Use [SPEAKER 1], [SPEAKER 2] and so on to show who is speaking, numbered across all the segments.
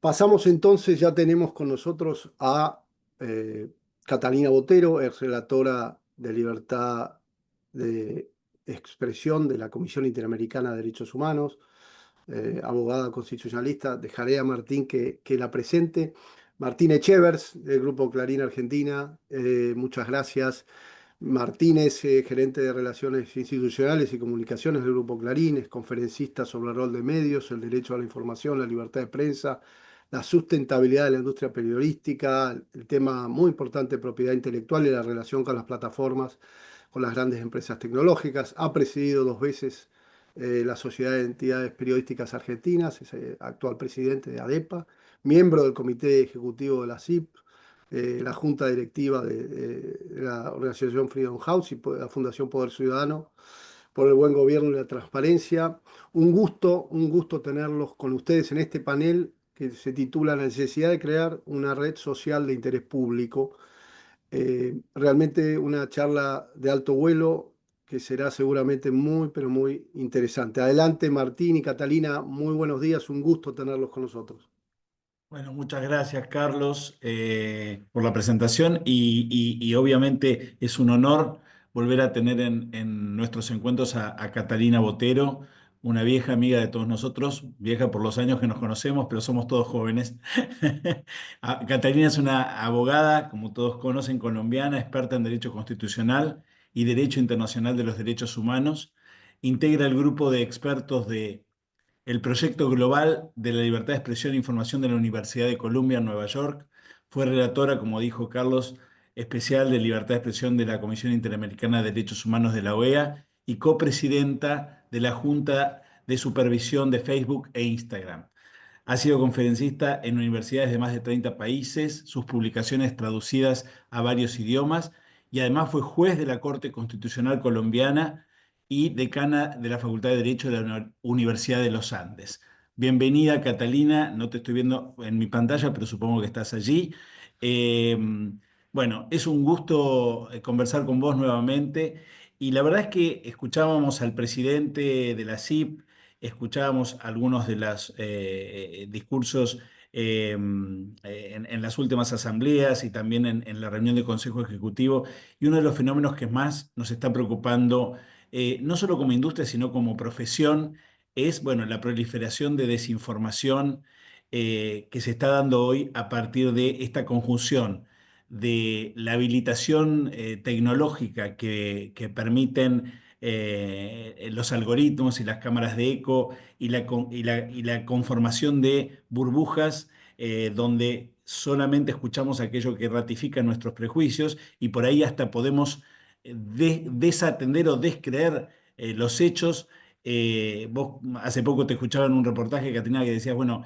[SPEAKER 1] Pasamos entonces, ya tenemos con nosotros a eh, Catalina Botero, ex relatora de libertad de expresión de la Comisión Interamericana de Derechos Humanos, abogada constitucionalista. Dejaré a Martín que la presente. Martín Echevers, del Grupo Clarín Argentina, muchas gracias. Martínez, gerente de Relaciones Institucionales y Comunicaciones del Grupo Clarín, es conferencista sobre el rol de medios, el derecho a la información, la libertad de prensa, la sustentabilidad de la industria periodística, el tema muy importante de propiedad intelectual y la relación con las plataformas, con las grandes empresas tecnológicas. Ha presidido 2 veces la Sociedad de Entidades Periodísticas Argentinas, es actual presidente de ADEPA, miembro del Comité Ejecutivo de la CIP, la junta directiva de la organización Freedom House y la Fundación Poder Ciudadano, por el buen gobierno y la transparencia. Un gusto tenerlos con ustedes en este panel que se titula La necesidad de crear una red social de interés público. Realmente una charla de alto vuelo que será seguramente muy, pero muy interesante. Adelante, Martín y Catalina, muy buenos días, un gusto tenerlos con nosotros.
[SPEAKER 2] Bueno, muchas gracias, Carlos, por la presentación y obviamente es un honor volver a tener en nuestros encuentros a Catalina Botero, una vieja amiga de todos nosotros, vieja por los años que nos conocemos, pero somos todos jóvenes. Catalina es una abogada, como todos conocen, colombiana, experta en Derecho Constitucional y Derecho Internacional de los Derechos Humanos. Integra el grupo de expertos de el proyecto global de la libertad de expresión e información de la Universidad de Columbia en Nueva York. Fue relatora, como dijo Carlos, especial de libertad de expresión de la Comisión Interamericana de Derechos Humanos de la OEA y copresidenta de la Junta de Supervisión de Facebook e Instagram. Ha sido conferencista en universidades de más de 30 países, sus publicaciones traducidas a varios idiomas y además fue juez de la Corte Constitucional Colombiana y decana de la Facultad de Derecho de la Universidad de los Andes. Bienvenida, Catalina. No te estoy viendo en mi pantalla, pero supongo que estás allí. Eh, bueno, es un gusto conversar con vos nuevamente. Y la verdad es que escuchábamos al presidente de la CIP, escuchábamos algunos de los discursos en las últimas asambleas y también en la reunión del Consejo Ejecutivo. Y uno de los fenómenos que más nos está preocupando no solo como industria, sino como profesión, es, bueno, la proliferación de desinformación que se está dando hoy a partir de esta conjunción de la habilitación tecnológica que permiten los algoritmos y las cámaras de eco y la conformación de burbujas donde solamente escuchamos aquello que ratifica nuestros prejuicios y por ahí hasta podemos desatender o descreer los hechos. Vos hace poco te escuchaba en un reportaje, Catrina, que decías, bueno,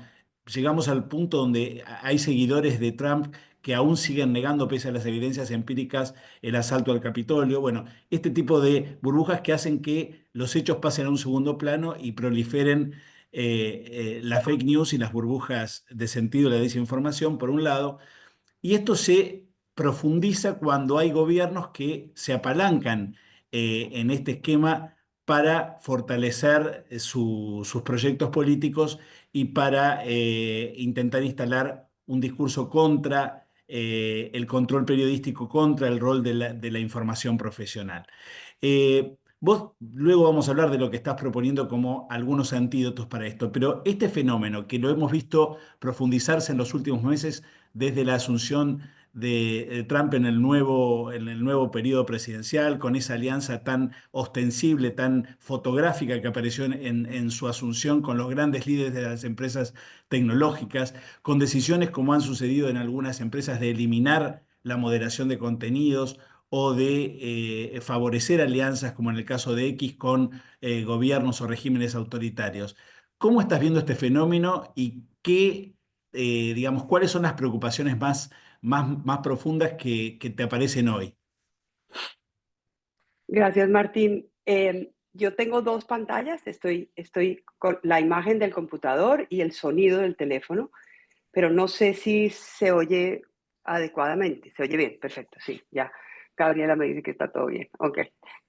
[SPEAKER 2] llegamos al punto donde hay seguidores de Trump que aún siguen negando, pese a las evidencias empíricas, el asalto al Capitolio. Bueno, este tipo de burbujas que hacen que los hechos pasen a un segundo plano y proliferen la fake news y las burbujas de sentido de la desinformación, por un lado, y esto se profundiza cuando hay gobiernos que se apalancan en este esquema para fortalecer sus proyectos políticos y para intentar instalar un discurso contra el control periodístico, contra el rol de la información profesional. Vos luego vamos a hablar de lo que estás proponiendo como algunos antídotos para esto, pero este fenómeno que lo hemos visto profundizarse en los últimos meses desde la asunción de Trump en el nuevo periodo presidencial, con esa alianza tan ostensible, tan fotográfica que apareció en su asunción con los grandes líderes de las empresas tecnológicas, con decisiones como han sucedido en algunas empresas de eliminar la moderación de contenidos o de favorecer alianzas, como en el caso de X, con gobiernos o regímenes autoritarios. ¿Cómo estás viendo este fenómeno y digamos, cuáles son las preocupaciones más profundas que te aparecen hoy?
[SPEAKER 3] Gracias, Martín. Yo tengo dos pantallas, estoy con la imagen del computador y el sonido del teléfono, pero no sé si se oye adecuadamente. Se oye bien, perfecto, sí, ya. Gabriela me dice que está todo bien. Ok,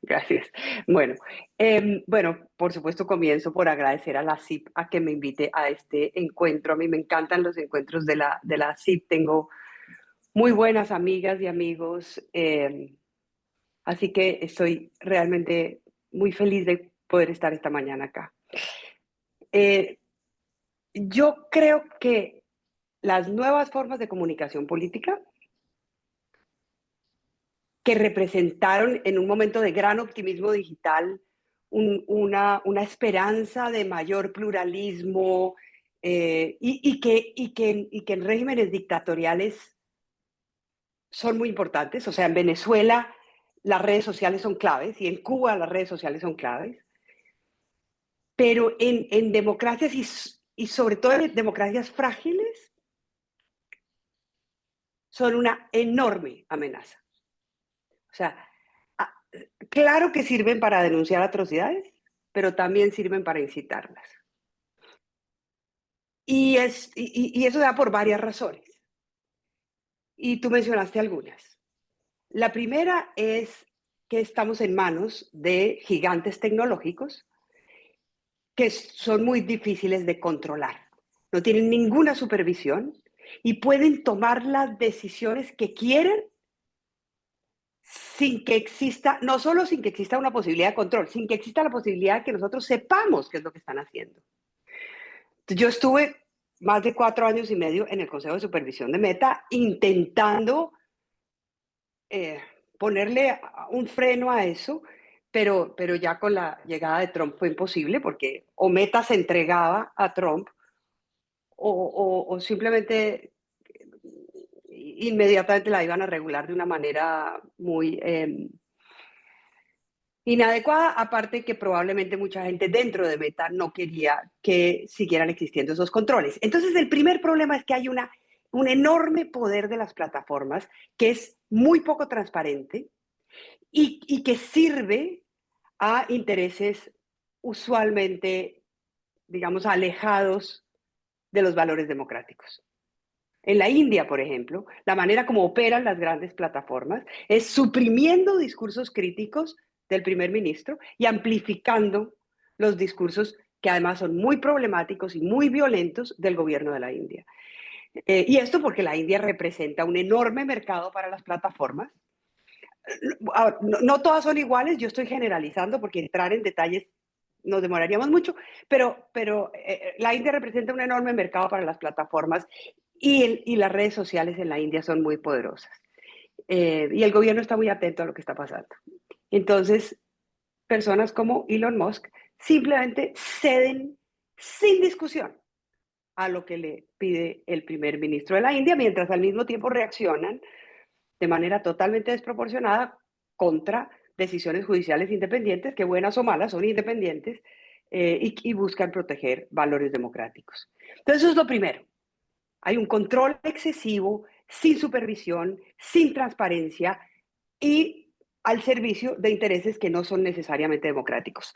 [SPEAKER 3] gracias. Bueno, bueno, por supuesto comienzo por agradecer a la CIP a que me invite a este encuentro. A mí me encantan los encuentros de la CIP. Tengo muy buenas amigas y amigos, así que estoy realmente muy feliz de poder estar esta mañana acá. Yo creo que las nuevas formas de comunicación política que representaron en un momento de gran optimismo digital una esperanza de mayor pluralismo y que en regímenes dictatoriales son muy importantes. O sea, en Venezuela las redes sociales son claves y en Cuba las redes sociales son claves. Pero en democracias y sobre todo en democracias frágiles son una enorme amenaza. O sea, claro que sirven para denunciar atrocidades, pero también sirven para incitarlas. Y eso da por varias razones. Y tú mencionaste algunas. La primera es que estamos en manos de gigantes tecnológicos que son muy difíciles de controlar. No tienen ninguna supervisión y pueden tomar las decisiones que quieren sin que exista, no solo sin que exista una posibilidad de control, sin que exista la posibilidad de que nosotros sepamos qué es lo que están haciendo. Yo estuve más de 4 años y medio en el Consejo de Supervisión de Meta intentando ponerle un freno a eso, pero ya con la llegada de Trump fue imposible porque o Meta se entregaba a Trump o simplemente inmediatamente la iban a regular de una manera muy inadecuada, aparte que probablemente mucha gente dentro de Meta no quería que siguieran existiendo esos controles. Entonces, el primer problema es que hay un enorme poder de las plataformas que es muy poco transparente y que sirve a intereses usualmente, digamos, alejados de los valores democráticos. En la India, por ejemplo, la manera como operan las grandes plataformas es suprimiendo discursos críticos del primer ministro y amplificando los discursos que además son muy problemáticos y muy violentos del gobierno de la India. Y esto porque la India representa un enorme mercado para las plataformas. No todas son iguales, yo estoy generalizando porque entrar en detalles nos demoraríamos mucho, pero la India representa un enorme mercado para las plataformas y las redes sociales en la India son muy poderosas. Y el gobierno está muy atento a lo que está pasando. Entonces, personas como Elon Musk simplemente ceden sin discusión a lo que le pide el primer ministro de la India, mientras al mismo tiempo reaccionan de manera totalmente desproporcionada contra decisiones judiciales independientes, que buenas o malas son independientes, y buscan proteger valores democráticos. Entonces, eso es lo primero. Hay un control excesivo, sin supervisión, sin transparencia y al servicio de intereses que no son necesariamente democráticos.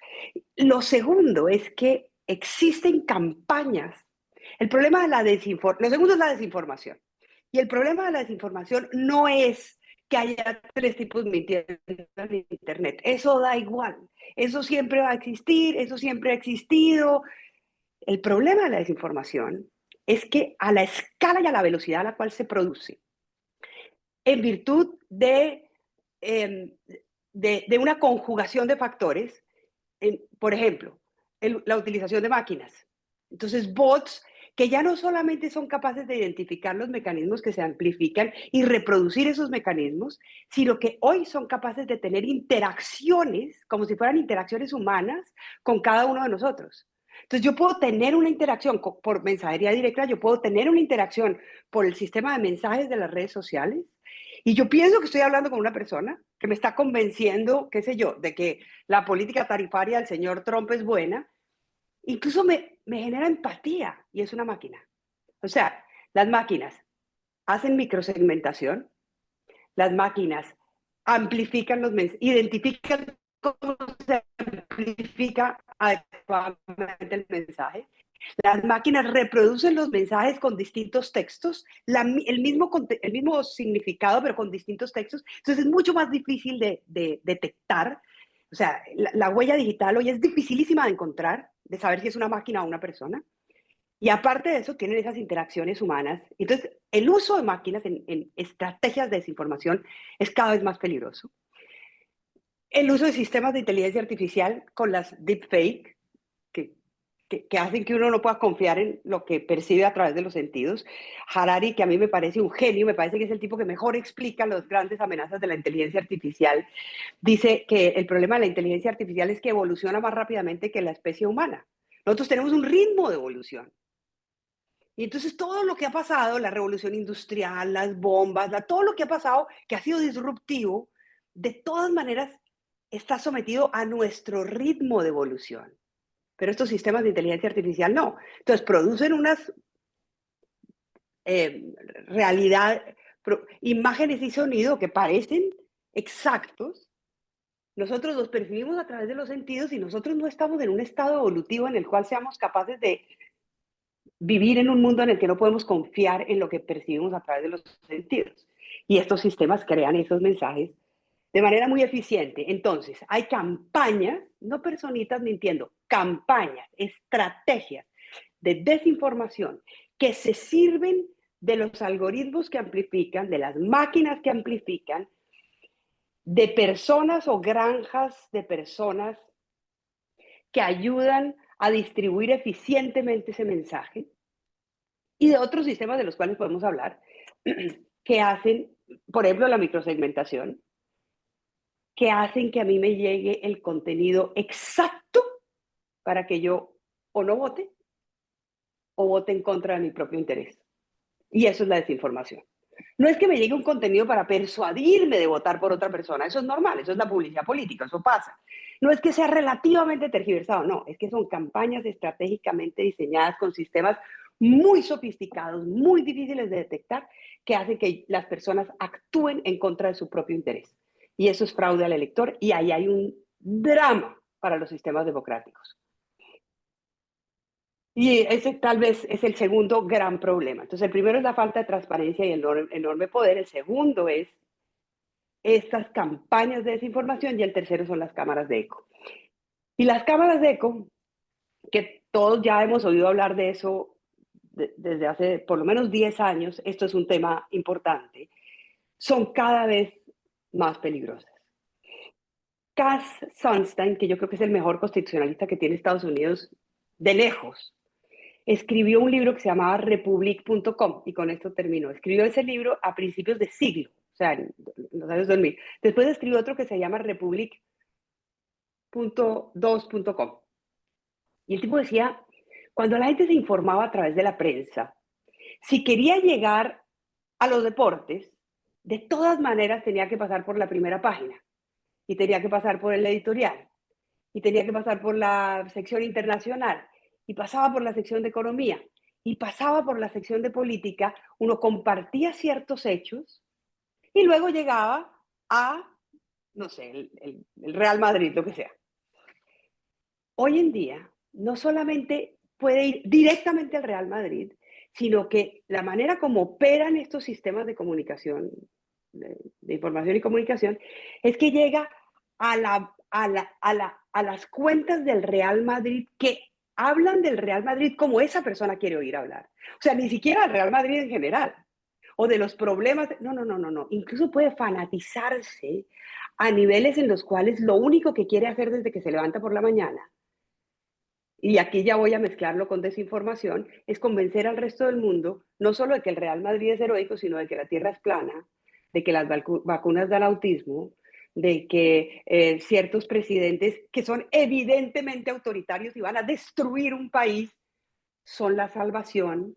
[SPEAKER 3] Lo segundo es que existen campañas. El problema de la desinformación, lo segundo es la desinformación. Y el problema de la desinformación no es que haya 3 tipos mintiendo en Internet. Eso da igual. Eso siempre va a existir, eso siempre ha existido. El problema de la desinformación es que a la escala y a la velocidad a la cual se produce, en virtud de una conjugación de factores, por ejemplo, la utilización de máquinas. Entonces, bots que ya no solamente son capaces de identificar los mecanismos que se amplifican y reproducir esos mecanismos, sino que hoy son capaces de tener interacciones, como si fueran interacciones humanas, con cada uno de nosotros. Entonces, yo puedo tener una interacción por mensajería directa, yo puedo tener una interacción por el sistema de mensajes de las redes sociales, y yo pienso que estoy hablando con una persona que me está convenciendo, qué sé yo, de que la política tarifaria del señor Trump es buena. Incluso me genera empatía y es una máquina. O sea, las máquinas hacen microsegmentación, las máquinas amplifican los mensajes, identifican cómo se amplifica adecuadamente el mensaje Las máquinas reproducen los mensajes con distintos textos, el mismo significado, pero con distintos textos. Entonces es mucho más difícil de detectar. O sea, la huella digital hoy es dificilísima de encontrar, de saber si es una máquina o una persona. Y aparte de eso, tienen esas interacciones humanas. Entonces, el uso de máquinas en estrategias de desinformación es cada vez más peligroso. El uso de sistemas de inteligencia artificial con las deepfake, que hacen que uno no pueda confiar en lo que percibe a través de los sentidos. Harari, que a mí me parece un genio, me parece que es el tipo que mejor explica las grandes amenazas de la inteligencia artificial, dice que el problema de la inteligencia artificial es que evoluciona más rápidamente que la especie humana. Nosotros tenemos un ritmo de evolución. Y entonces todo lo que ha pasado, la revolución industrial, las bombas, todo lo que ha pasado, que ha sido disruptivo, de todas maneras está sometido a nuestro ritmo de evolución. Pero estos sistemas de inteligencia artificial no. Entonces producen unas imágenes y sonido que parecen exactos. Nosotros los percibimos a través de los sentidos y nosotros no estamos en un estado evolutivo en el cual seamos capaces de vivir en un mundo en el que no podemos confiar en lo que percibimos a través de los sentidos. Y estos sistemas crean esos mensajes de manera muy eficiente. Entonces, hay campañas, no personitas mintiendo, campañas, estrategias de desinformación que se sirven de los algoritmos que amplifican, de las máquinas que amplifican, de personas o granjas de personas que ayudan a distribuir eficientemente ese mensaje, y de otros sistemas de los cuales podemos hablar, que hacen, por ejemplo, la microsegmentación, que hacen que a mí me llegue el contenido exacto para que yo o no vote o vote en contra de mi propio interés. Y eso es la desinformación. No es que me llegue un contenido para persuadirme de votar por otra persona, eso es normal, eso es la publicidad política, eso pasa. No es que sea relativamente tergiversado, no, es que son campañas estratégicamente diseñadas con sistemas muy sofisticados, muy difíciles de detectar, que hacen que las personas actúen en contra de su propio interés. Y eso es fraude al elector y ahí hay un drama para los sistemas democráticos. Y ese tal vez es el segundo gran problema. Entonces, el primero es la falta de transparencia y el enorme poder. El segundo es estas campañas de desinformación y el tercero son las cámaras de eco. Y las cámaras de eco, que todos ya hemos oído hablar de eso desde hace por lo menos 10 años, esto es un tema importante, son cada vez más peligrosas. Cass Sunstein, que yo creo que es el mejor constitucionalista que tiene Estados Unidos de lejos, escribió un libro que se llamaba Republic.com, y con esto terminó. Escribió ese libro a principios de siglo, o sea, en los años 2000. Después escribió otro que se llama Republic.2.com. Y el tipo decía, cuando la gente se informaba a través de la prensa, si quería llegar a los deportes, de todas maneras tenía que pasar por la primera página, y tenía que pasar por el editorial, y tenía que pasar por la sección internacional, y pasaba por la sección de economía, y pasaba por la sección de política, uno compartía ciertos hechos, y luego llegaba a, no sé, el Real Madrid, lo que sea. Hoy en día, no solamente puede ir directamente al Real Madrid, sino que la manera como operan estos sistemas de comunicación, de información y comunicación, es que llega a las cuentas del Real Madrid que hablan del Real Madrid como esa persona quiere oír hablar. O sea, ni siquiera al Real Madrid en general. O de los problemas. No. Incluso puede fanatizarse a niveles en los cuales lo único que quiere hacer desde que se levanta por la mañana, y aquí ya voy a mezclarlo con desinformación, es convencer al resto del mundo no solo de que el Real Madrid es heroico, sino de que la Tierra es plana, de que las vacunas dan autismo, de que ciertos presidentes que son evidentemente autoritarios y van a destruir un país son la salvación,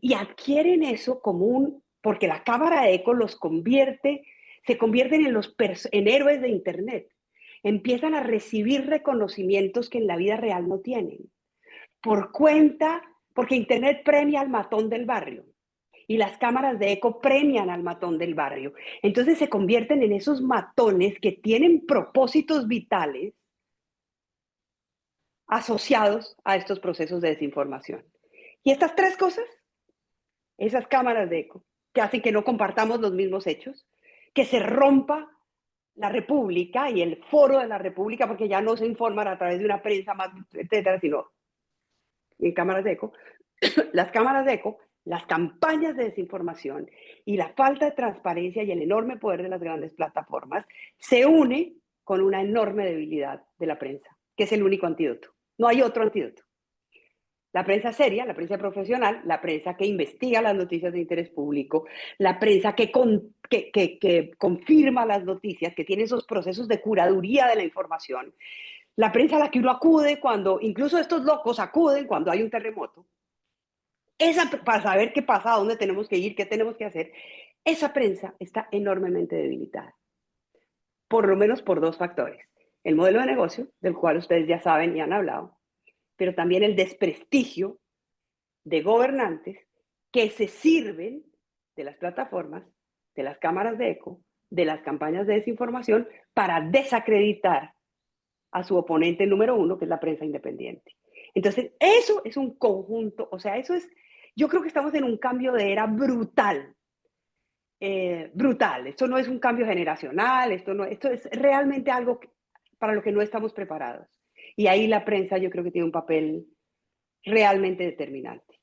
[SPEAKER 3] y adquieren eso como porque la cámara de eco los se convierten en héroes de Internet. Empiezan a recibir reconocimientos que en la vida real no tienen. Porque Internet premia al matón del barrio y las cámaras de eco premian al matón del barrio. Entonces se convierten en esos matones que tienen propósitos vitales asociados a estos procesos de desinformación. Y estas tres cosas, esas cámaras de eco, que hacen que no compartamos los mismos hechos, que se rompa la República y el foro de la República, porque ya no se informan a través de una prensa más, etcétera, sino en cámaras de eco, las cámaras de eco, las campañas de desinformación y la falta de transparencia y el enorme poder de las grandes plataformas se une con una enorme debilidad de la prensa, que es el único antídoto. No hay otro antídoto. La prensa seria, la prensa profesional, la prensa que investiga las noticias de interés público, la prensa que confirma las noticias, que tiene esos procesos de curaduría de la información, la prensa a la que uno acude cuando, incluso estos locos acuden cuando hay un terremoto, para saber qué pasa, a dónde tenemos que ir, qué tenemos que hacer, esa prensa está enormemente debilitada, por lo menos por dos factores. El modelo de negocio, del cual ustedes ya saben y han hablado, pero también el desprestigio de gobernantes que se sirven de las plataformas, de las cámaras de eco, de las campañas de desinformación para desacreditar a su oponente número uno, que es la prensa independiente. Entonces, eso es un conjunto, o sea, eso es, yo creo que estamos en un cambio de era brutal, brutal. Esto no es un cambio generacional, esto es realmente algo para lo que no estamos preparados. Y ahí la prensa yo creo que tiene un papel realmente determinante.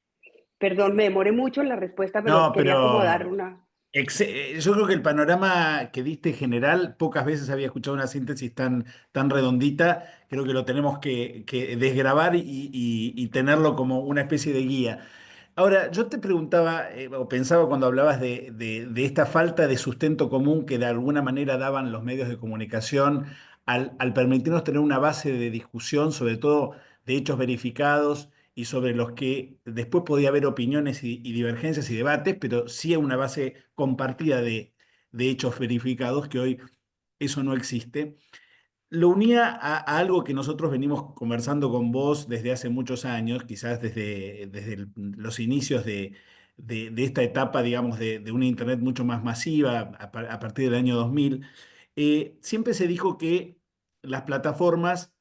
[SPEAKER 3] Perdón, me demoré mucho en la respuesta, pero
[SPEAKER 2] No,
[SPEAKER 3] quería como
[SPEAKER 2] pero
[SPEAKER 3] dar una...
[SPEAKER 2] yo creo que el panorama que diste general, pocas veces había escuchado una síntesis tan redondita. Creo que lo tenemos que desgravar y tenerlo como una especie de guía. Ahora, yo te preguntaba, o pensaba cuando hablabas de esta falta de sustento común que de alguna manera daban los medios de comunicación al permitirnos tener una base de discusión, sobre todo de hechos verificados y sobre los que después podía haber opiniones y divergencias y debates, pero sí una base compartida de hechos verificados, que hoy eso no existe. Lo unía a algo que nosotros venimos conversando con vos desde hace muchos años, quizás desde los inicios de esta etapa, digamos, de una Internet mucho más masiva a partir del año 2000. Siempre se dijo que las plataformas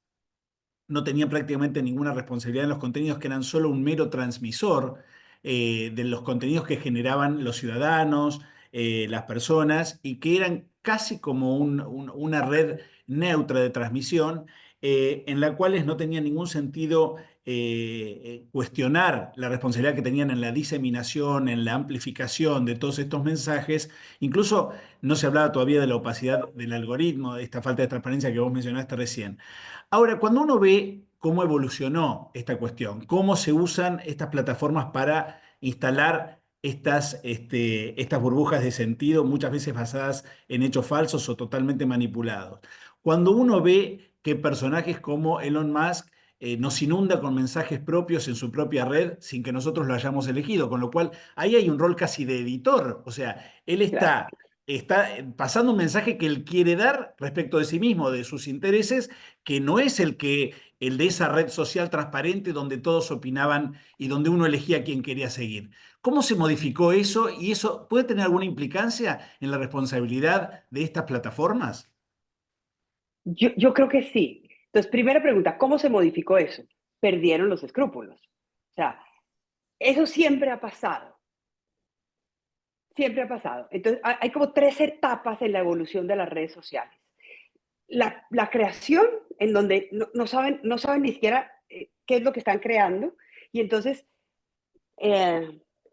[SPEAKER 2] no tenían prácticamente ninguna responsabilidad en los contenidos, que eran solo un mero transmisor de los contenidos que generaban los ciudadanos, las personas, y que eran casi como una red neutra de transmisión, en la cual no tenía ningún sentido cuestionar la responsabilidad que tenían en la diseminación, en la amplificación de todos estos mensajes. Incluso no se hablaba todavía de la opacidad del algoritmo, de esta falta de transparencia que vos mencionaste recién. Ahora, cuando uno ve cómo evolucionó esta cuestión, cómo se usan estas plataformas para instalar estas burbujas de sentido, muchas veces basadas en hechos falsos o totalmente manipulados. Cuando uno ve que personajes como Elon Musk nos inunda con mensajes propios en su propia red sin que nosotros lo hayamos elegido, con lo cual ahí hay un rol casi de editor, o sea, él
[SPEAKER 3] Claro.
[SPEAKER 2] está pasando un mensaje que él quiere dar respecto de sí mismo, de sus intereses, que no es el de esa red social transparente donde todos opinaban y donde uno elegía a quién quería seguir. ¿Cómo se modificó eso y eso puede tener alguna implicancia en la responsabilidad de estas plataformas?
[SPEAKER 3] Yo creo que sí. Entonces, primera pregunta, ¿cómo se modificó eso? Perdieron los escrúpulos. O sea, eso siempre ha pasado. Siempre ha pasado. Entonces, hay como tres etapas en la evolución de las redes sociales. La creación, en donde no saben ni siquiera qué es lo que están creando, y entonces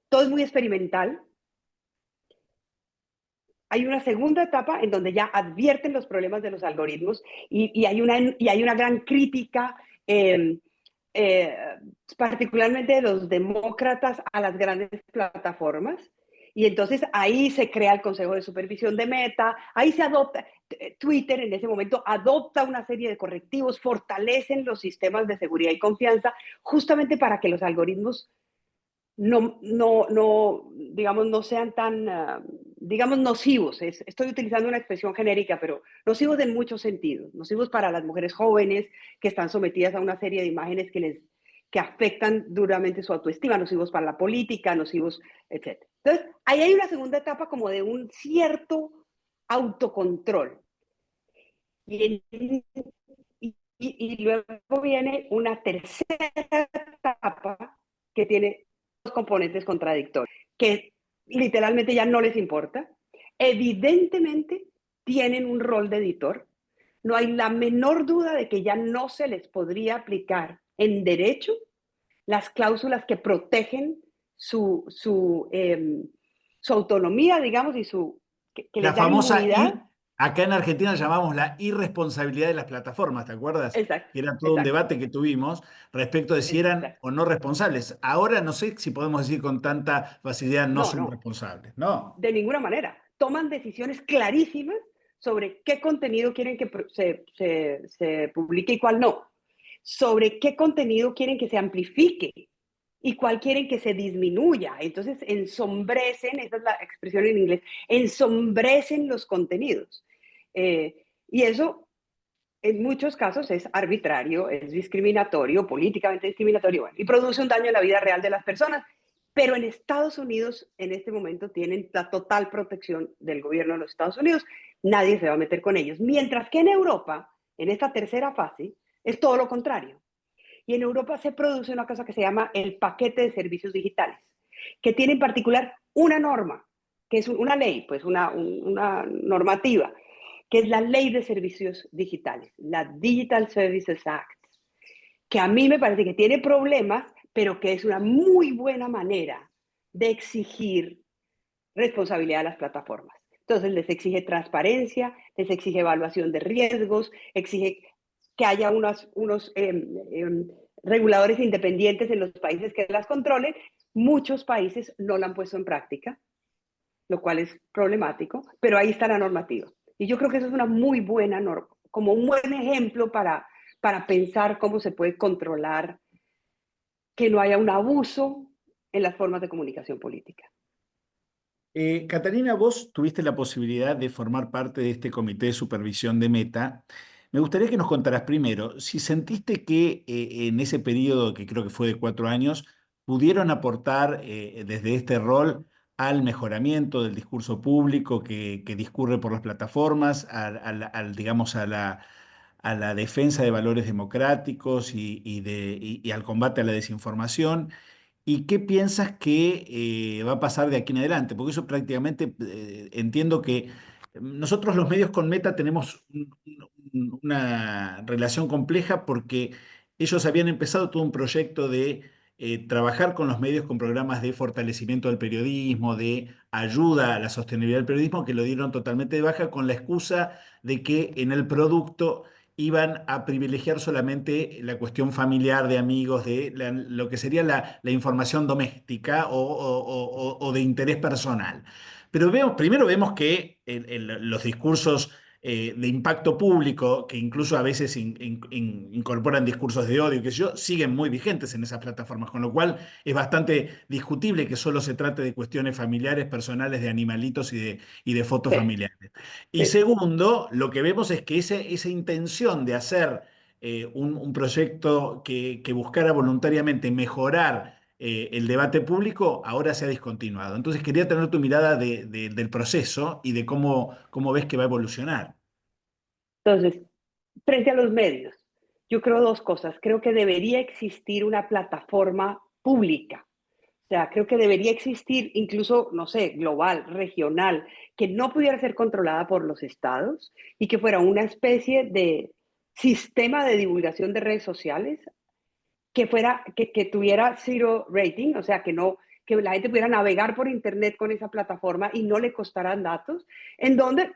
[SPEAKER 3] todo es muy experimental. Hay una segunda etapa en donde ya advierten los problemas de los algoritmos y hay una gran crítica, eh, eh, particularmente de los demócratas, a las grandes plataformas. Y entonces ahí se crea el Consejo de Supervisión de Meta, ahí se adopta, Twitter en ese momento adopta una serie de correctivos, fortalecen los sistemas de seguridad y confianza, justamente para que los algoritmos digamos, no sean tan, digamos, nocivos. Estoy utilizando una expresión genérica, pero nocivos en muchos sentidos. Nocivos para las mujeres jóvenes que están sometidas a una serie de imágenes que afectan duramente su autoestima, nocivos para la política, nocivos, etc. Entonces, ahí hay una segunda etapa como de un cierto autocontrol. Y y luego viene una tercera etapa que tiene dos componentes contradictorios, que literalmente ya no les importa. Evidentemente tienen un rol de editor. No hay la menor duda de que ya no se les podría aplicar en derecho las cláusulas que protegen su autonomía, digamos, y que
[SPEAKER 2] La
[SPEAKER 3] les dan
[SPEAKER 2] famosa
[SPEAKER 3] inmunidad.
[SPEAKER 2] acá en Argentina llamamos la irresponsabilidad de las plataformas, ¿te acuerdas?
[SPEAKER 3] Exacto,
[SPEAKER 2] Que era todo un
[SPEAKER 3] exacto,
[SPEAKER 2] debate que tuvimos respecto de si eran
[SPEAKER 3] exacto.
[SPEAKER 2] o no responsables. Ahora no sé si podemos decir con tanta facilidad no
[SPEAKER 3] No,
[SPEAKER 2] son
[SPEAKER 3] no,
[SPEAKER 2] responsables. No.
[SPEAKER 3] de ninguna manera. Toman decisiones clarísimas sobre qué contenido quieren que se publique y cuál no. Sobre qué contenido quieren que se amplifique y cuál quieren que se disminuya. Entonces, ensombrecen, esa es la expresión en inglés, ensombrecen los contenidos. Y eso en muchos casos es arbitrario, es discriminatorio, políticamente discriminatorio, bueno, y produce un daño en la vida real de las personas. Pero en Estados Unidos, en este momento, tienen la total protección del gobierno de los Estados Unidos. Nadie se va a meter con ellos. Mientras que en Europa, en esta tercera fase, es todo lo contrario. Y en Europa se produce una cosa que se llama el paquete de servicios digitales, que tiene en particular una norma, que es una ley, pues una normativa, que es la Ley de Servicios Digitales, la Digital Services Act, que a mí me parece que tiene problemas, pero que es una muy buena manera de exigir responsabilidad a las plataformas. Entonces les exige transparencia, les exige evaluación de riesgos, exige que haya unos reguladores independientes en los países que las controlen. Muchos países no la han puesto en práctica, lo cual es problemático, pero ahí está la normativa. Y yo creo que eso es una muy buena norma, como un buen ejemplo para pensar cómo se puede controlar que no haya un abuso en las formas de comunicación política.
[SPEAKER 2] Catalina, vos tuviste la posibilidad de formar parte de este comité de supervisión de Meta. Me gustaría que nos contaras primero si sentiste que en ese periodo, que creo que fue de 4 años, pudieron aportar desde este rol al mejoramiento del discurso público que discurre por las plataformas, digamos, a la defensa de valores democráticos y al combate a la desinformación. ¿Y qué piensas que va a pasar de aquí en adelante? Porque eso prácticamente entiendo que nosotros los medios con Meta tenemos una relación compleja porque ellos habían empezado todo un proyecto de trabajar con los medios con programas de fortalecimiento del periodismo, de ayuda a la sostenibilidad del periodismo, que lo dieron totalmente de baja con la excusa de que en el producto iban a privilegiar solamente la cuestión familiar de amigos, de lo que sería la información doméstica o de interés personal. Pero primero vemos que los discursos de impacto público, que incluso a veces incorporan discursos de odio, que yo, siguen muy vigentes en esas plataformas, con lo cual es bastante discutible que solo se trate de cuestiones familiares, personales, de animalitos y de fotos
[SPEAKER 3] Sí,
[SPEAKER 2] familiares. Y
[SPEAKER 3] sí.
[SPEAKER 2] segundo, lo que vemos es que esa intención de hacer un proyecto que buscara voluntariamente mejorar el debate público ahora se ha discontinuado. Entonces quería tener tu mirada del proceso y de cómo ves que va a evolucionar.
[SPEAKER 3] Entonces, frente a los medios, yo creo dos cosas. Creo que debería existir una plataforma pública. O sea, creo que debería existir incluso, no sé, global, regional, que no pudiera ser controlada por los estados y que fuera una especie de sistema de divulgación de redes sociales que tuviera zero rating, o sea, que la gente pudiera navegar por internet con esa plataforma y no le costaran datos, en donde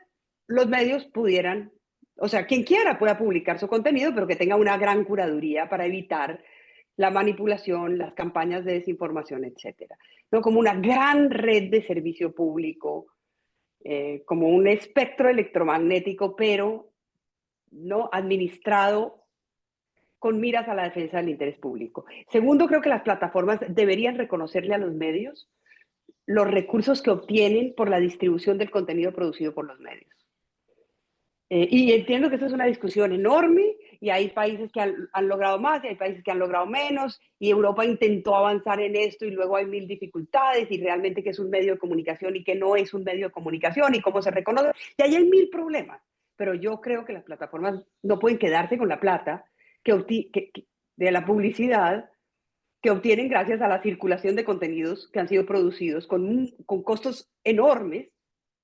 [SPEAKER 3] los medios pudieran, o sea, quien quiera pueda publicar su contenido, pero que tenga una gran curaduría para evitar la manipulación, las campañas de desinformación, etcétera. ¿No? Como una gran red de servicio público, como un espectro electromagnético, pero no administrado con miras a la defensa del interés público. Segundo, creo que las plataformas deberían reconocerle a los medios los recursos que obtienen por la distribución del contenido producido por los medios. Y entiendo que esto es una discusión enorme y hay países que han logrado más y hay países que han logrado menos y Europa intentó avanzar en esto y luego hay mil dificultades y realmente que es un medio de comunicación y que no es un medio de comunicación y cómo se reconoce. Y ahí hay mil problemas, pero yo creo que las plataformas no pueden quedarse con la plata de la publicidad que obtienen gracias a la circulación de contenidos que han sido producidos con costos enormes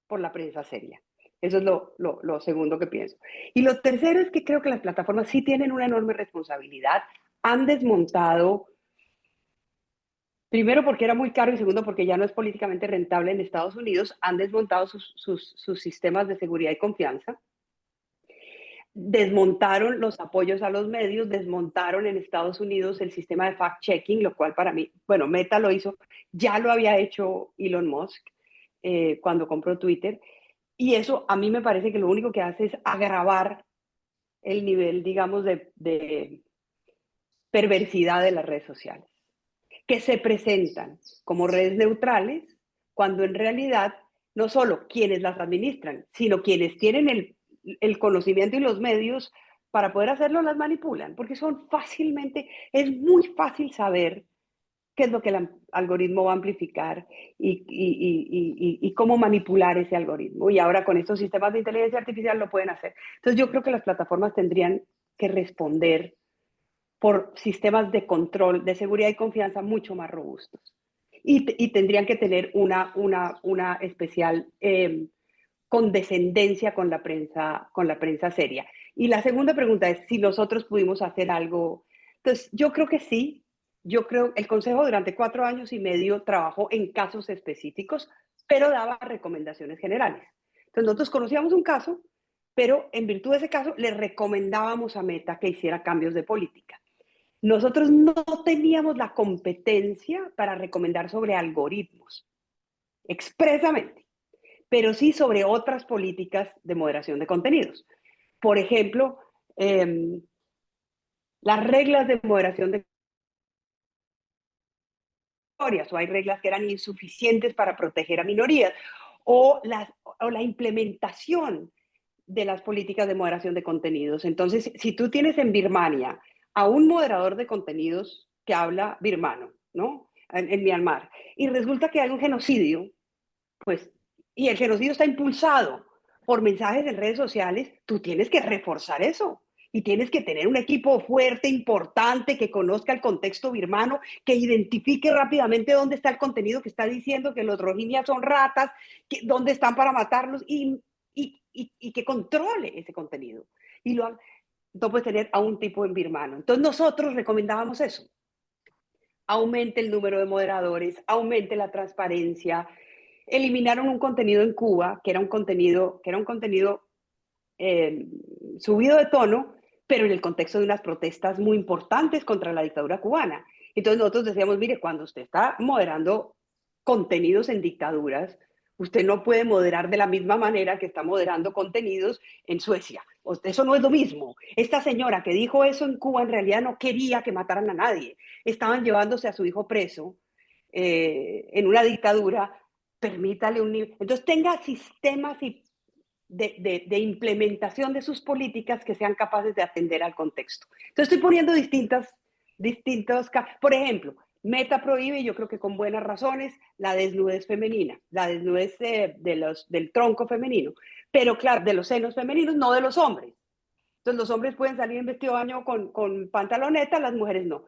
[SPEAKER 3] por la prensa seria. Eso es lo segundo que pienso. Y lo tercero es que creo que las plataformas sí tienen una enorme responsabilidad. Han desmontado, primero porque era muy caro y segundo porque ya no es políticamente rentable en Estados Unidos, han desmontado sus sistemas de seguridad y confianza. Desmontaron los apoyos a los medios, desmontaron en Estados Unidos el sistema de fact-checking, lo cual para mí, bueno, Meta lo hizo, ya lo había hecho Elon Musk cuando compró Twitter, y eso a mí me parece que lo único que hace es agravar el nivel, digamos, de perversidad de las redes sociales, que se presentan como redes neutrales, cuando en realidad no solo quienes las administran, sino quienes tienen el conocimiento y los medios para poder hacerlo las manipulan, porque es muy fácil saber qué es lo que el algoritmo va a amplificar y cómo manipular ese algoritmo. Y ahora con estos sistemas de inteligencia artificial lo pueden hacer. Entonces yo creo que las plataformas tendrían que responder por sistemas de control, de seguridad y confianza mucho más robustos. Y tendrían que tener una especial condescendencia con la prensa seria. Y la segunda pregunta es si nosotros pudimos hacer algo. Entonces, yo creo que sí. Yo creo el Consejo durante 4 años y medio trabajó en casos específicos, pero daba recomendaciones generales. Entonces, nosotros conocíamos un caso, pero en virtud de ese caso le recomendábamos a Meta que hiciera cambios de política. Nosotros no teníamos la competencia para recomendar sobre algoritmos, expresamente, pero sí sobre otras políticas de moderación de contenidos. Por ejemplo, las reglas de moderación de minorías, o hay reglas que eran insuficientes para proteger a minorías, o la implementación de las políticas de moderación de contenidos. Entonces, si tú tienes en Birmania a un moderador de contenidos que habla birmano, ¿no? En Myanmar, y resulta que hay un genocidio, pues, y el genocidio está impulsado por mensajes en redes sociales, tú tienes que reforzar eso. Y tienes que tener un equipo fuerte, importante, que conozca el contexto birmano, que identifique rápidamente dónde está el contenido que está diciendo que los rohingyas son ratas, dónde están para matarlos y que controle ese contenido. No puedes tener a un tipo en birmano. Entonces nosotros recomendábamos eso. Aumente el número de moderadores, aumente la transparencia. Eliminaron un contenido en Cuba que era un contenido subido de tono, pero en el contexto de unas protestas muy importantes contra la dictadura cubana. Entonces nosotros decíamos, mire, cuando usted está moderando contenidos en dictaduras, usted no puede moderar de la misma manera que está moderando contenidos en Suecia. Eso no es lo mismo. Esta señora que dijo eso en Cuba en realidad no quería que mataran a nadie. Estaban llevándose a su hijo preso en una dictadura. Permítale un nivel. Entonces tenga sistemas de implementación de sus políticas que sean capaces de atender al contexto. Entonces estoy poniendo por ejemplo, Meta prohíbe, y yo creo que con buenas razones, la desnudez femenina, la desnudez del tronco femenino, pero claro, de los senos femeninos, no de los hombres. Entonces los hombres pueden salir en vestido de baño con pantaloneta, las mujeres no.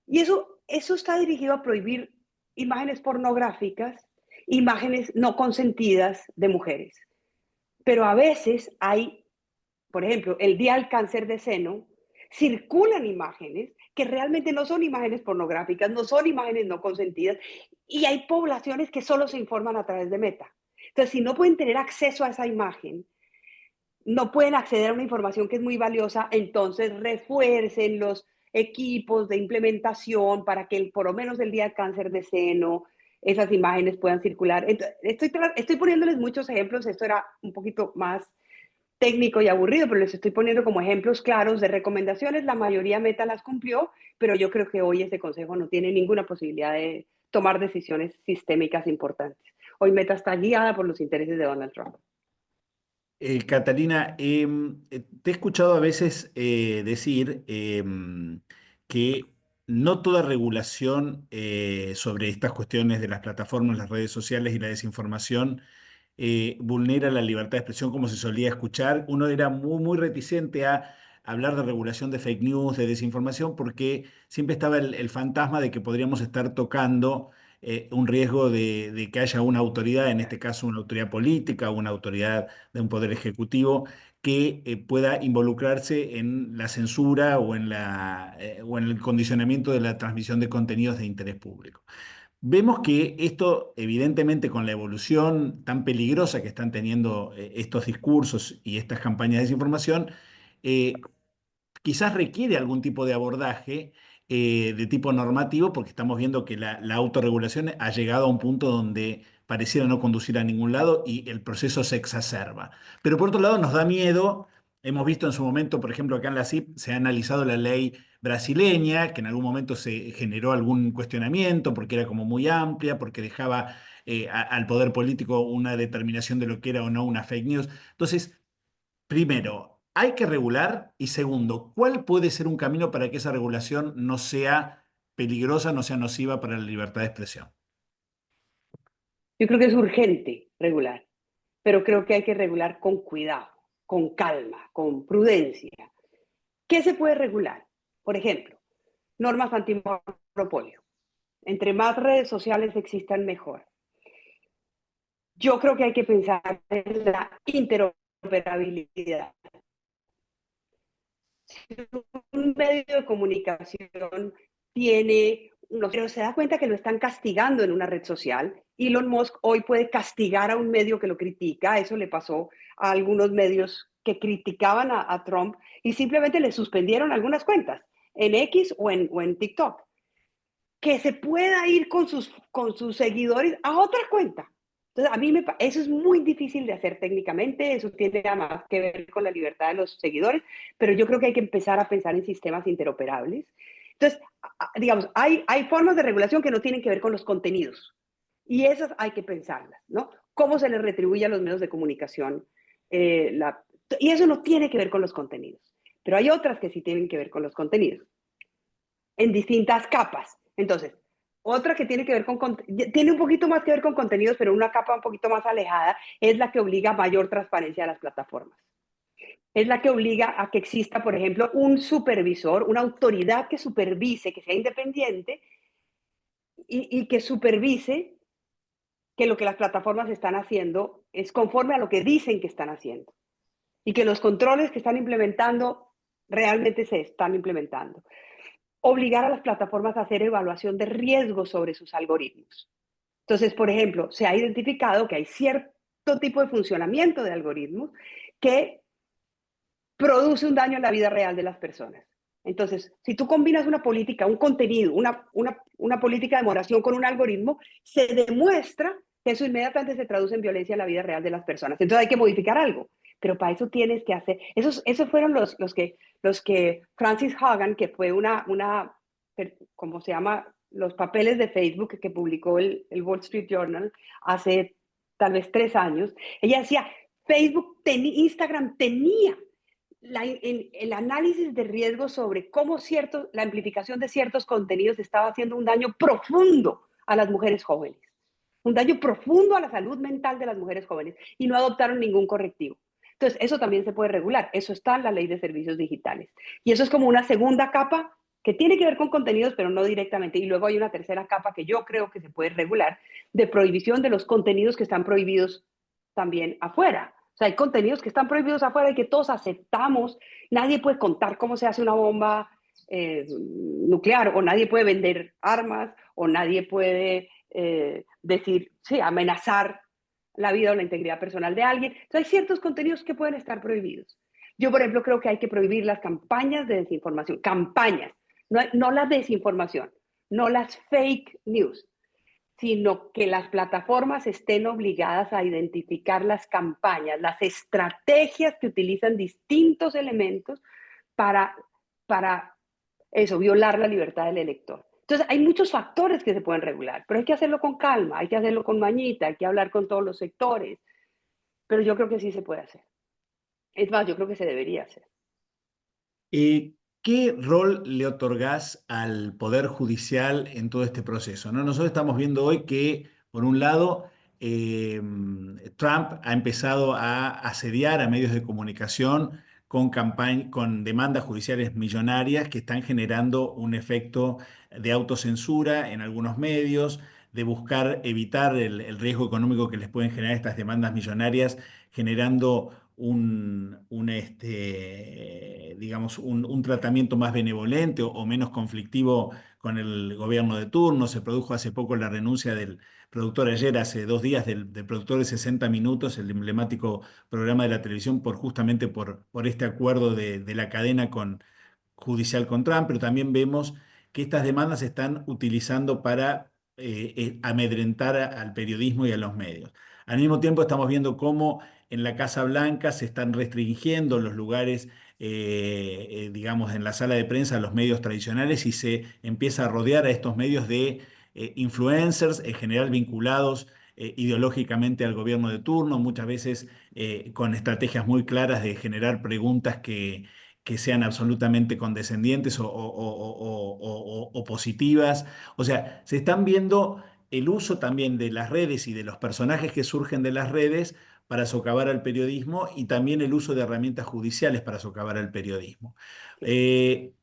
[SPEAKER 3] Y eso está dirigido a prohibir imágenes pornográficas, imágenes no consentidas de mujeres. Pero a veces hay, por ejemplo, el Día del Cáncer de Seno, circulan imágenes que realmente no son imágenes pornográficas, no son imágenes no consentidas, y hay poblaciones que solo se informan a través de Meta. Entonces, si no pueden tener acceso a esa imagen, no pueden acceder a una información que es muy valiosa, entonces refuercen los equipos de implementación para que por lo menos el Día del Cáncer de Seno, esas imágenes puedan circular. Entonces, estoy poniéndoles muchos ejemplos, esto era un poquito más técnico y aburrido, pero les estoy poniendo como ejemplos claros de recomendaciones. La mayoría Meta las cumplió, pero yo creo que hoy ese consejo no tiene ninguna posibilidad de tomar decisiones sistémicas importantes. Hoy Meta está guiada por los intereses de Donald Trump.
[SPEAKER 2] Catalina, te he escuchado a veces decir que no toda regulación sobre estas cuestiones de las plataformas, las redes sociales y la desinformación vulnera la libertad de expresión como se solía escuchar. Uno era muy reticente a hablar de regulación de fake news, de desinformación, porque siempre estaba el fantasma de que podríamos estar tocando un riesgo de que haya una autoridad, en este caso una autoridad política, una autoridad de un poder ejecutivo, que pueda involucrarse en la censura o en el condicionamiento de la transmisión de contenidos de interés público. Vemos que esto, evidentemente, con la evolución tan peligrosa que están teniendo estos discursos y estas campañas de desinformación, eh, quizás requiere algún tipo de abordaje de tipo normativo, porque estamos viendo que la autorregulación ha llegado a un punto donde pareciera no conducir a ningún lado y el proceso se exacerba. Pero por otro lado nos da miedo, hemos visto en su momento, por ejemplo, acá en la CIP se ha analizado la ley brasileña, que en algún momento se generó algún cuestionamiento porque era como muy amplia, porque dejaba al poder político una determinación de lo que era o no una fake news. Entonces, primero, hay que regular y segundo, ¿cuál puede ser un camino para que esa regulación no sea peligrosa, no sea nociva para la libertad de expresión?
[SPEAKER 3] Yo creo que es urgente regular, pero creo que hay que regular con cuidado, con calma, con prudencia. ¿Qué se puede regular? Por ejemplo, normas antimonopolio. Entre más redes sociales existan, mejor. Yo creo que hay que pensar en la interoperabilidad. Si un medio de comunicación tiene, pero se da cuenta que lo están castigando en una red social, Elon Musk hoy puede castigar a un medio que lo critica, eso le pasó a algunos medios que criticaban a Trump y simplemente le suspendieron algunas cuentas en X o en TikTok. Que se pueda ir con sus seguidores a otra cuenta. Entonces, eso es muy difícil de hacer técnicamente, eso tiene más que ver con la libertad de los seguidores, pero yo creo que hay que empezar a pensar en sistemas interoperables. Entonces, digamos, hay formas de regulación que no tienen que ver con los contenidos, y esas hay que pensarlas, ¿no? ¿Cómo se les retribuye a los medios de comunicación? Y eso no tiene que ver con los contenidos, pero hay otras que sí tienen que ver con los contenidos en distintas capas. Entonces, otra que tiene que ver tiene un poquito más que ver con contenidos, pero una capa un poquito más alejada, es la que obliga a mayor transparencia a las plataformas. Es la que obliga a que exista, por ejemplo, un supervisor, una autoridad que supervise, que sea independiente y que supervise que lo que las plataformas están haciendo es conforme a lo que dicen que están haciendo y que los controles que están implementando realmente se están implementando. Obligar a las plataformas a hacer evaluación de riesgo sobre sus algoritmos. Entonces, por ejemplo, se ha identificado que hay cierto tipo de funcionamiento de algoritmos que produce un daño en la vida real de las personas. Entonces, si tú combinas una política, un contenido, una política de moderación con un algoritmo, se demuestra que eso inmediatamente se traduce en violencia en la vida real de las personas. Entonces hay que modificar algo, pero para eso tienes que hacer, esos fueron los que Francis Hogan, que fue ¿cómo se llama? Los papeles de Facebook que publicó el Wall Street Journal hace tal vez 3 años, ella decía, Instagram tenía el análisis de riesgo sobre cómo la amplificación de ciertos contenidos estaba haciendo un daño profundo a las mujeres jóvenes, un daño profundo a la salud mental de las mujeres jóvenes y no adoptaron ningún correctivo. Entonces, eso también se puede regular, eso está en la ley de servicios digitales. Y eso es como una segunda capa que tiene que ver con contenidos, pero no directamente. Y luego hay una tercera capa que yo creo que se puede regular de prohibición de los contenidos que están prohibidos también afuera. O sea, hay contenidos que están prohibidos afuera y que todos aceptamos. Nadie puede contar cómo se hace una bomba nuclear, o nadie puede vender armas, o nadie puede decir, sí, amenazar la vida o la integridad personal de alguien. Entonces, hay ciertos contenidos que pueden estar prohibidos. Yo, por ejemplo, creo que hay que prohibir las campañas de desinformación, campañas, no la desinformación, no las fake news, sino que las plataformas estén obligadas a identificar las campañas, las estrategias que utilizan distintos elementos para, para eso, violar la libertad del elector. Entonces, hay muchos factores que se pueden regular, pero hay que hacerlo con calma, hay que hacerlo con mañita, hay que hablar con todos los sectores, pero yo creo que sí se puede hacer. Es más, yo creo que se debería hacer.
[SPEAKER 2] ¿Qué rol le otorgás al Poder Judicial en todo este proceso? ¿No? Nosotros estamos viendo hoy que, por un lado, Trump ha empezado a asediar a medios de comunicación con demandas judiciales millonarias que están generando un efecto de autocensura en algunos medios, de buscar evitar el riesgo económico que les pueden generar estas demandas millonarias, generando digamos, un tratamiento más benevolente o menos conflictivo con el gobierno de turno. Se produjo hace poco la renuncia del productor ayer, hace 2 días, del productor de 60 Minutos, el emblemático programa de la televisión, justamente por este acuerdo de la cadena judicial con Trump, pero también vemos que estas demandas se están utilizando para amedrentar al periodismo y a los medios. Al mismo tiempo estamos viendo cómo en la Casa Blanca se están restringiendo los lugares, digamos, en la sala de prensa a los medios tradicionales y se empieza a rodear a estos medios de influencers, en general vinculados ideológicamente al gobierno de turno, muchas veces con estrategias muy claras de generar preguntas que sean absolutamente condescendientes o positivas. O sea, se están viendo el uso también de las redes y de los personajes que surgen de las redes para socavar al periodismo y también el uso de herramientas judiciales para socavar al periodismo. Eh,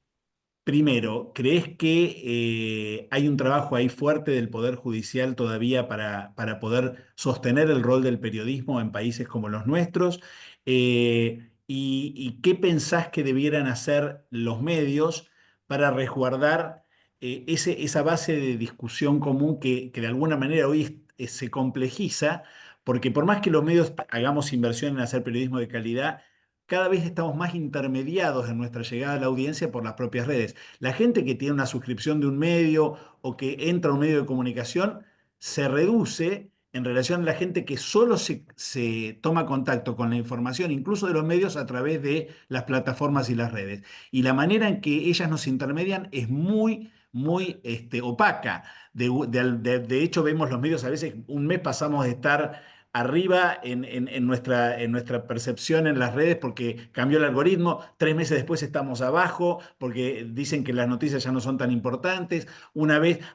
[SPEAKER 2] Primero, ¿crees que hay un trabajo ahí fuerte del Poder Judicial todavía para poder sostener el rol del periodismo en países como los nuestros? ¿Y qué pensás que debieran hacer los medios para resguardar esa base de discusión común que de alguna manera hoy se complejiza? Porque por más que los medios hagamos inversión en hacer periodismo de calidad, cada vez estamos más intermediados en nuestra llegada a la audiencia por las propias redes. La gente que tiene una suscripción de un medio o que entra a un medio de comunicación se reduce en relación a la gente que solo se toma contacto con la información, incluso de los medios, a través de las plataformas y las redes. Y la manera en que ellas nos intermedian es muy, muy opaca. De hecho, vemos los medios a veces, un mes pasamos de estar arriba en nuestra percepción en las redes porque cambió el algoritmo. 3 meses después estamos abajo porque dicen que las noticias ya no son tan importantes.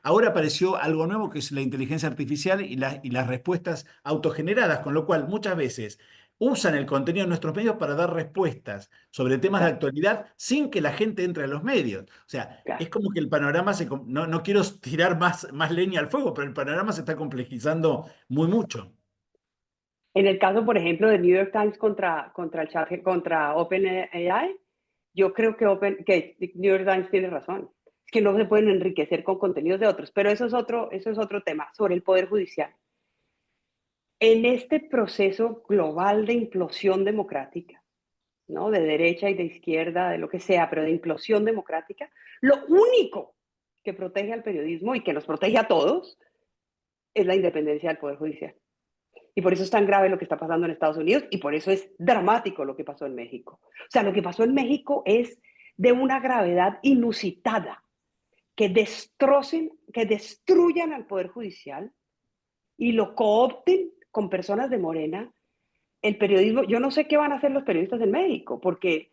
[SPEAKER 2] Ahora apareció algo nuevo que es la inteligencia artificial y las respuestas autogeneradas, con lo cual muchas veces usan el contenido de nuestros medios para dar respuestas sobre temas de
[SPEAKER 3] Claro,
[SPEAKER 2] actualidad sin que la gente entre a los medios. O sea, es
[SPEAKER 3] claro.
[SPEAKER 2] como que el panorama no quiero tirar más leña al fuego, pero el panorama se está complejizando muy mucho.
[SPEAKER 3] En el caso, por ejemplo, de New York Times contra OpenAI, yo creo que New York Times tiene razón. Es que no se pueden enriquecer con contenidos de otros, pero eso es otro tema sobre el Poder Judicial. En este proceso global de implosión democrática, ¿no? De derecha y de izquierda, de lo que sea, pero de implosión democrática, lo único que protege al periodismo y que nos protege a todos es la independencia del Poder Judicial. Y por eso es tan grave lo que está pasando en Estados Unidos y por eso es dramático lo que pasó en México. O sea, lo que pasó en México es de una gravedad inusitada, que destruyan al Poder Judicial y lo coopten con personas de Morena. El periodismo, yo no sé qué van a hacer los periodistas en México, porque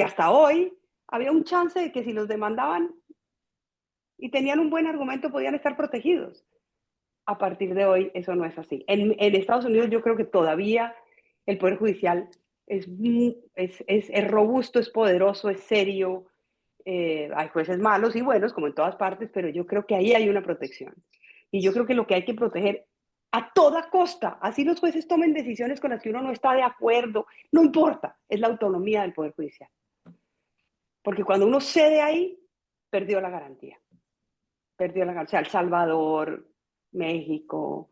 [SPEAKER 3] hasta hoy había un chance de que si los demandaban y tenían un buen argumento podían estar protegidos. A partir de hoy eso no es así. En Estados Unidos yo creo que todavía el Poder Judicial es robusto, es poderoso, es serio. Hay jueces malos y buenos, como en todas partes, pero yo creo que ahí hay una protección. Y yo creo que lo que hay que proteger a toda costa, así los jueces tomen decisiones con las que uno no está de acuerdo, no importa, es la autonomía del Poder Judicial. Porque cuando uno cede ahí, perdió la garantía. Perdió la garantía. El Salvador, México,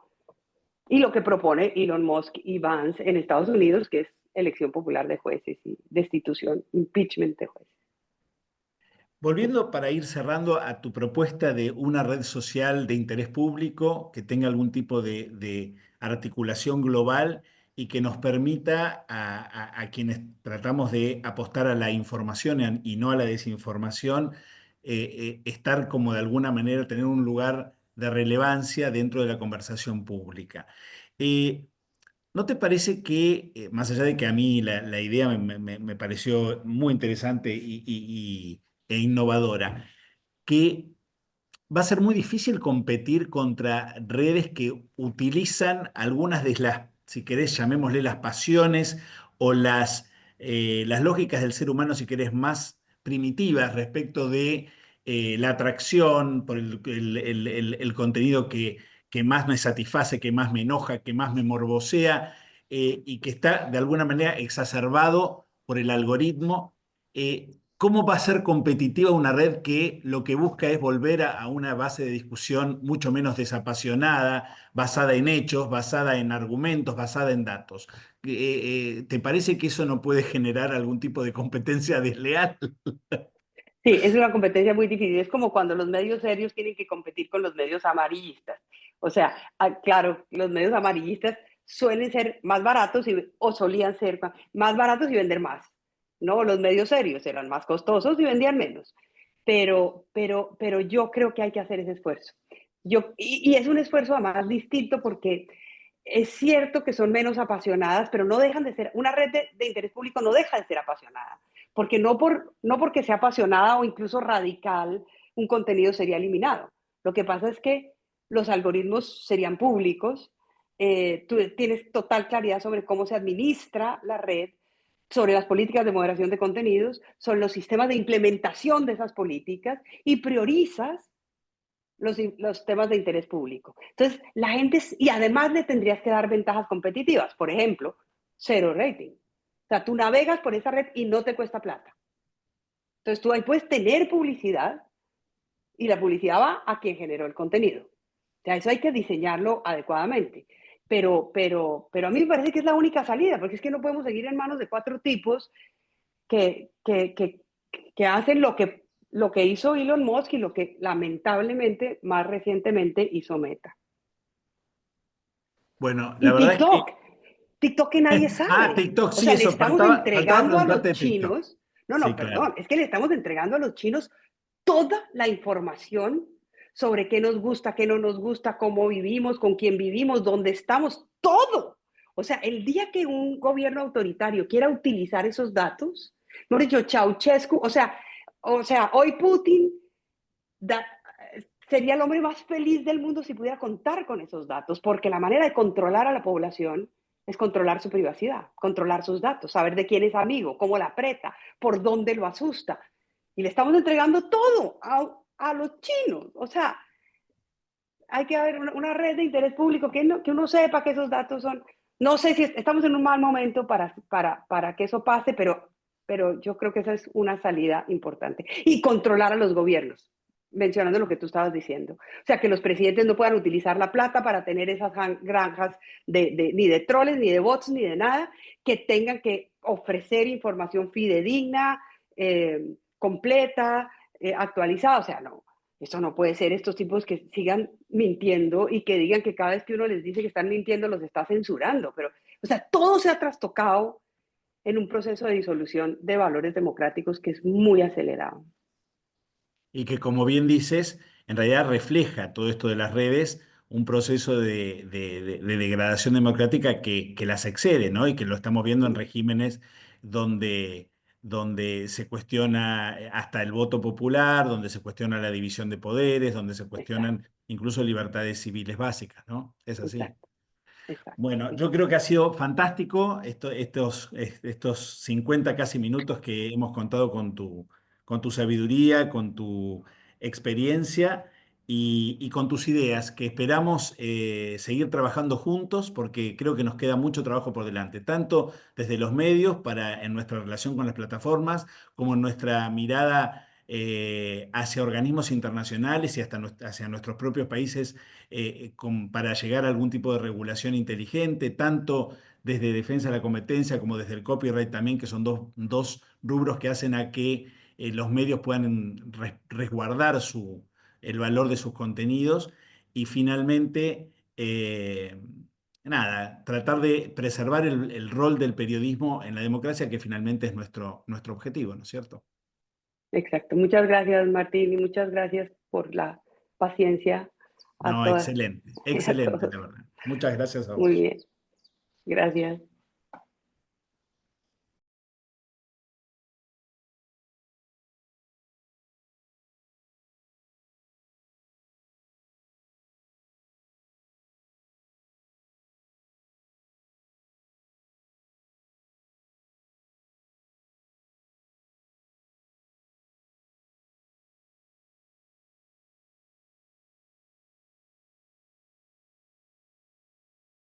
[SPEAKER 3] y lo que propone Elon Musk y Vance en Estados Unidos, que es elección popular de jueces y destitución, impeachment de jueces.
[SPEAKER 2] Volviendo para ir cerrando a tu propuesta de una red social de interés público que tenga algún tipo de articulación global y que nos permita a quienes tratamos de apostar a la información y no a la desinformación, estar como de alguna manera, tener un lugar de relevancia dentro de la conversación pública. Eh, ¿No te parece que, más allá de que a mí la idea me pareció muy interesante e innovadora, que va a ser muy difícil competir contra redes que utilizan algunas de las, si querés, llamémosle las pasiones o las lógicas del ser humano, si querés, más primitivas respecto de la atracción por el contenido que más me satisface, que más me enoja, que más me morbosea, y que está de alguna manera exacerbado por el algoritmo. ¿Cómo va a ser competitiva una red que lo que busca es volver a una base de discusión mucho menos desapasionada, basada en hechos, basada en argumentos, basada en datos? ¿Te parece que eso no puede generar algún tipo de competencia desleal?
[SPEAKER 3] Sí, es una competencia muy difícil. Es como cuando los medios serios tienen que competir con los medios amarillistas. O sea, claro, los medios amarillistas suelen ser más baratos o solían ser más baratos y vender más. No, los medios serios eran más costosos y vendían menos. Pero yo creo que hay que hacer ese esfuerzo. Y es un esfuerzo además distinto porque es cierto que son menos apasionadas, pero no dejan de ser, una red de interés público no deja de ser apasionada, porque no porque sea apasionada o incluso radical, un contenido sería eliminado. Lo que pasa es que los algoritmos serían públicos, tú tienes total claridad sobre cómo se administra la red, sobre las políticas de moderación de contenidos, sobre los sistemas de implementación de esas políticas y priorizas los temas de interés público. Entonces, la gente, y además le tendrías que dar ventajas competitivas, por ejemplo, cero rating. O sea, tú navegas por esa red y no te cuesta plata. Entonces, tú ahí puedes tener publicidad y la publicidad va a quien generó el contenido. O sea, eso hay que diseñarlo adecuadamente. Pero a mí me parece que es la única salida, porque es que no podemos seguir en manos de 4 tipos que hacen lo que hizo Elon Musk y lo que lamentablemente más recientemente hizo Meta.
[SPEAKER 2] Bueno, la
[SPEAKER 3] Y
[SPEAKER 2] verdad es que...
[SPEAKER 3] TikTok que nadie sabe.
[SPEAKER 2] TikTok,
[SPEAKER 3] O
[SPEAKER 2] sí,
[SPEAKER 3] sea, le
[SPEAKER 2] eso,
[SPEAKER 3] estamos
[SPEAKER 2] faltaba
[SPEAKER 3] entregando a
[SPEAKER 2] preguntarte
[SPEAKER 3] los
[SPEAKER 2] de TikTok.
[SPEAKER 3] chinos, no,
[SPEAKER 2] Sí,
[SPEAKER 3] no,
[SPEAKER 2] claro.
[SPEAKER 3] perdón, es que le estamos entregando a los chinos toda la información sobre qué nos gusta, qué no nos gusta, cómo vivimos, con quién vivimos, dónde estamos, todo. O sea, el día que un gobierno autoritario quiera utilizar esos datos, no dicho Ceausescu, hoy Putin da, sería el hombre más feliz del mundo si pudiera contar con esos datos, porque la manera de controlar a la población es controlar su privacidad, controlar sus datos, saber de quién es amigo, cómo la aprieta, por dónde lo asusta. Y le estamos entregando todo a los chinos. O sea, hay que haber una red de interés público que uno sepa que esos datos son... No sé si estamos en un mal momento para que eso pase, pero yo creo que esa es una salida importante. Y controlar a los gobiernos, mencionando lo que tú estabas diciendo. O sea, que los presidentes no puedan utilizar la plata para tener esas granjas ni de troles, ni de bots, ni de nada, que tengan que ofrecer información fidedigna, completa, actualizada. O sea, no, eso no puede ser, estos tipos que sigan mintiendo y que digan que cada vez que uno les dice que están mintiendo los está censurando. Pero, o sea, todo se ha trastocado en un proceso de disolución de valores democráticos que es muy acelerado.
[SPEAKER 2] Y que, como bien dices, en realidad refleja todo esto de las redes un proceso de degradación democrática que las excede, ¿no? Y que lo estamos viendo en regímenes donde se cuestiona hasta el voto popular, donde se cuestiona la división de poderes, donde se
[SPEAKER 3] Exacto,
[SPEAKER 2] cuestionan incluso libertades civiles básicas, ¿no? Es así.
[SPEAKER 3] exacto, exacto.
[SPEAKER 2] Bueno,
[SPEAKER 3] Sí.
[SPEAKER 2] yo creo que ha sido fantástico estos 50 casi minutos que hemos contado con tu sabiduría, con tu experiencia y con tus ideas, que esperamos seguir trabajando juntos porque creo que nos queda mucho trabajo por delante, tanto desde los medios en nuestra relación con las plataformas, como en nuestra mirada hacia organismos internacionales y hasta hacia nuestros propios países para llegar a algún tipo de regulación inteligente, tanto desde defensa de la competencia como desde el copyright también, que son dos rubros que hacen a que los medios puedan resguardar el valor de sus contenidos y finalmente, nada, tratar de preservar el rol del periodismo en la democracia, que finalmente es nuestro objetivo, ¿no es cierto?
[SPEAKER 3] Exacto. Muchas gracias, Martín, y muchas gracias por la paciencia a
[SPEAKER 2] No,
[SPEAKER 3] todas
[SPEAKER 2] excelente,
[SPEAKER 3] y a
[SPEAKER 2] excelente,
[SPEAKER 3] todos.
[SPEAKER 2] la verdad. Muchas gracias a
[SPEAKER 3] Muy
[SPEAKER 2] vos.
[SPEAKER 3] bien. Gracias.